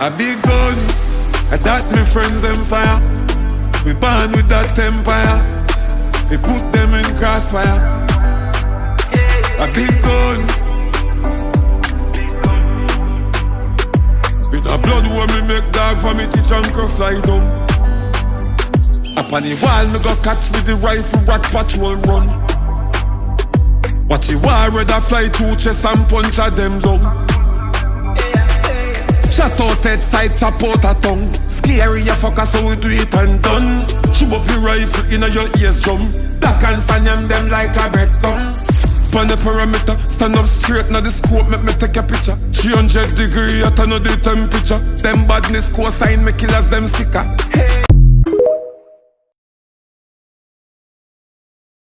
A big guns, I that me friends them fire. We born with that empire. We put them in crossfire. A big guns. With a blood war me make dog for me teach uncle fly down. Up on the wall me go catch with the rifle what patrol run. Watch the war rather fly two chest and punch at them down. Shut out head side, chop out a tongue. Scary ya fucker so we do it and done. Shoot up your rifle inna your ears drum. Black and sanyam them like a breadcrumb. Pon the perimeter, stand up straight na the scope, make me take a picture. 300 degree at another temperature. Them badness co-sign me killers them sicker.